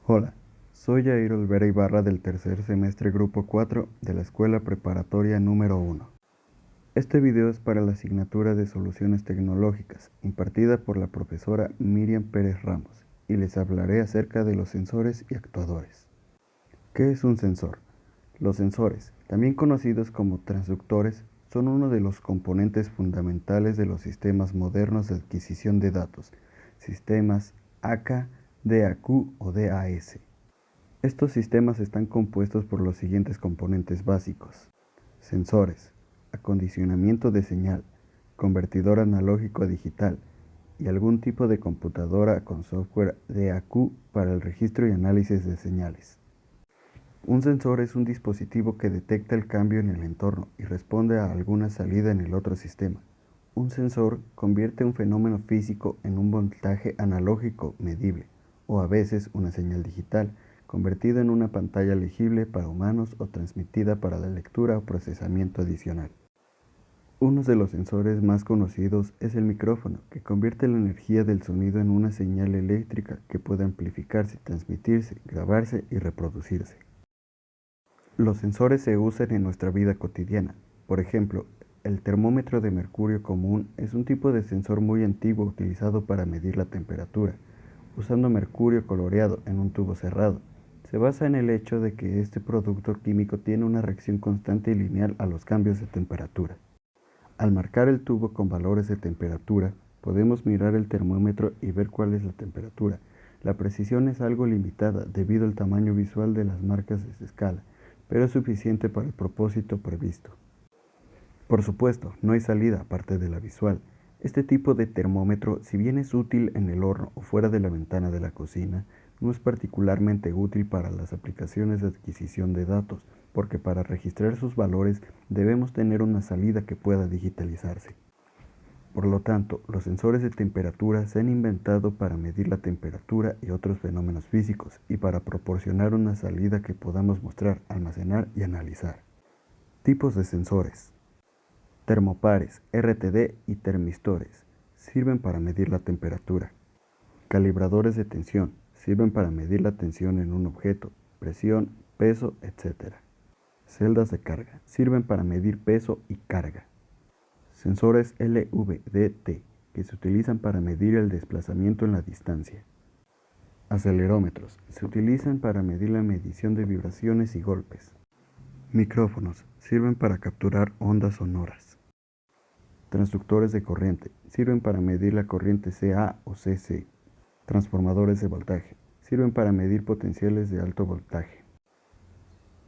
Hola, soy Jair Olvera Ibarra del tercer semestre Grupo 4 de la Escuela Preparatoria número 1. Este video es para la asignatura de Soluciones Tecnológicas, impartida por la profesora Miriam Pérez Ramos, y les hablaré acerca de los sensores y actuadores. ¿Qué es un sensor? Los sensores, también conocidos como transductores, son uno de los componentes fundamentales de los sistemas modernos de adquisición de datos, sistemas AK, DAQ o DAS. Estos sistemas están compuestos por los siguientes componentes básicos: sensores, acondicionamiento de señal, convertidor analógico a digital y algún tipo de computadora con software DAQ para el registro y análisis de señales. Un sensor es un dispositivo que detecta el cambio en el entorno y responde a alguna salida en el otro sistema. Un sensor convierte un fenómeno físico en un voltaje analógico medible, o a veces una señal digital, convertida en una pantalla legible para humanos o transmitida para la lectura o procesamiento adicional. Uno de los sensores más conocidos es el micrófono, que convierte la energía del sonido en una señal eléctrica que puede amplificarse, transmitirse, grabarse y reproducirse. Los sensores se usan en nuestra vida cotidiana. Por ejemplo, el termómetro de mercurio común es un tipo de sensor muy antiguo utilizado para medir la temperatura, usando mercurio coloreado en un tubo cerrado. Se basa en el hecho de que este producto químico tiene una reacción constante y lineal a los cambios de temperatura. Al marcar el tubo con valores de temperatura, podemos mirar el termómetro y ver cuál es la temperatura. La precisión es algo limitada debido al tamaño visual de las marcas de escala, pero es suficiente para el propósito previsto. Por supuesto, no hay salida aparte de la visual. Este tipo de termómetro, si bien es útil en el horno o fuera de la ventana de la cocina, no es particularmente útil para las aplicaciones de adquisición de datos, porque para registrar sus valores debemos tener una salida que pueda digitalizarse. Por lo tanto, los sensores de temperatura se han inventado para medir la temperatura y otros fenómenos físicos y para proporcionar una salida que podamos mostrar, almacenar y analizar. Tipos de sensores: termopares, RTD y termistores sirven para medir la temperatura. Calibradores de tensión sirven para medir la tensión en un objeto, presión, peso, etc. Celdas de carga sirven para medir peso y carga. Sensores LVDT, que se utilizan para medir el desplazamiento en la distancia. Acelerómetros, se utilizan para medir la medición de vibraciones y golpes. Micrófonos, sirven para capturar ondas sonoras. Transductores de corriente, sirven para medir la corriente CA o CC. Transformadores de voltaje, sirven para medir potenciales de alto voltaje.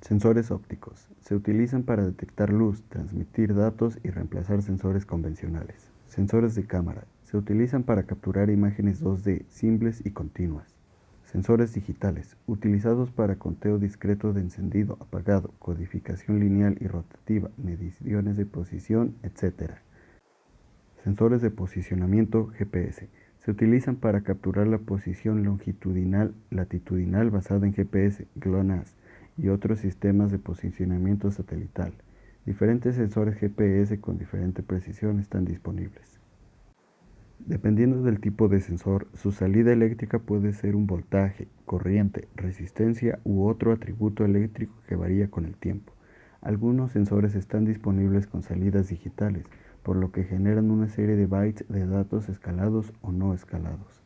Sensores ópticos, se utilizan para detectar luz, transmitir datos y reemplazar sensores convencionales. Sensores de cámara, se utilizan para capturar imágenes 2D simples y continuas. Sensores digitales, utilizados para conteo discreto de encendido, apagado, codificación lineal y rotativa, mediciones de posición, etc. Sensores de posicionamiento GPS, se utilizan para capturar la posición longitudinal, latitudinal basada en GPS, GLONASS, y otros sistemas de posicionamiento satelital. Diferentes sensores GPS con diferente precisión están disponibles. Dependiendo del tipo de sensor, su salida eléctrica puede ser un voltaje, corriente, resistencia u otro atributo eléctrico que varía con el tiempo. Algunos sensores están disponibles con salidas digitales, por lo que generan una serie de bytes de datos escalados o no escalados.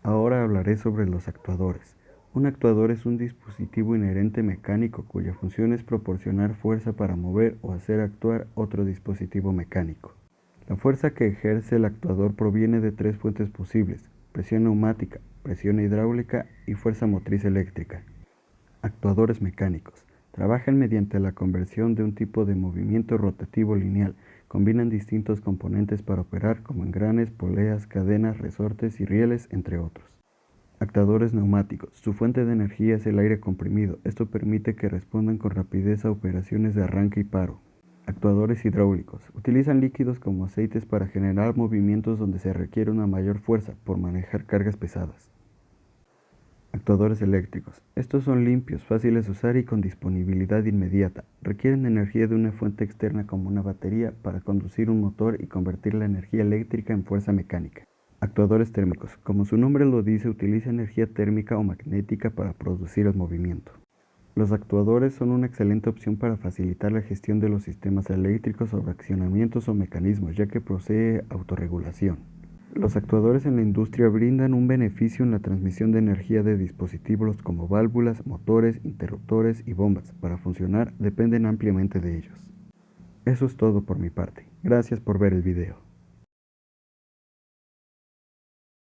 Ahora hablaré sobre los actuadores. Un actuador es un dispositivo inherente mecánico cuya función es proporcionar fuerza para mover o hacer actuar otro dispositivo mecánico. La fuerza que ejerce el actuador proviene de tres fuentes posibles: presión neumática, presión hidráulica y fuerza motriz eléctrica. Actuadores mecánicos trabajan mediante la conversión de un tipo de movimiento rotativo lineal. Combinan distintos componentes para operar, como engranes, poleas, cadenas, resortes y rieles, entre otros. Actuadores neumáticos. Su fuente de energía es el aire comprimido. Esto permite que respondan con rapidez a operaciones de arranque y paro. Actuadores hidráulicos. Utilizan líquidos como aceites para generar movimientos donde se requiere una mayor fuerza por manejar cargas pesadas. Actuadores eléctricos. Estos son limpios, fáciles de usar y con disponibilidad inmediata. Requieren energía de una fuente externa como una batería para conducir un motor y convertir la energía eléctrica en fuerza mecánica. Actuadores térmicos. Como su nombre lo dice, utiliza energía térmica o magnética para producir el movimiento. Los actuadores son una excelente opción para facilitar la gestión de los sistemas eléctricos sobre accionamientos o mecanismos, ya que posee autorregulación. Los actuadores en la industria brindan un beneficio en la transmisión de energía de dispositivos como válvulas, motores, interruptores y bombas. Para funcionar, dependen ampliamente de ellos. Eso es todo por mi parte. Gracias por ver el video.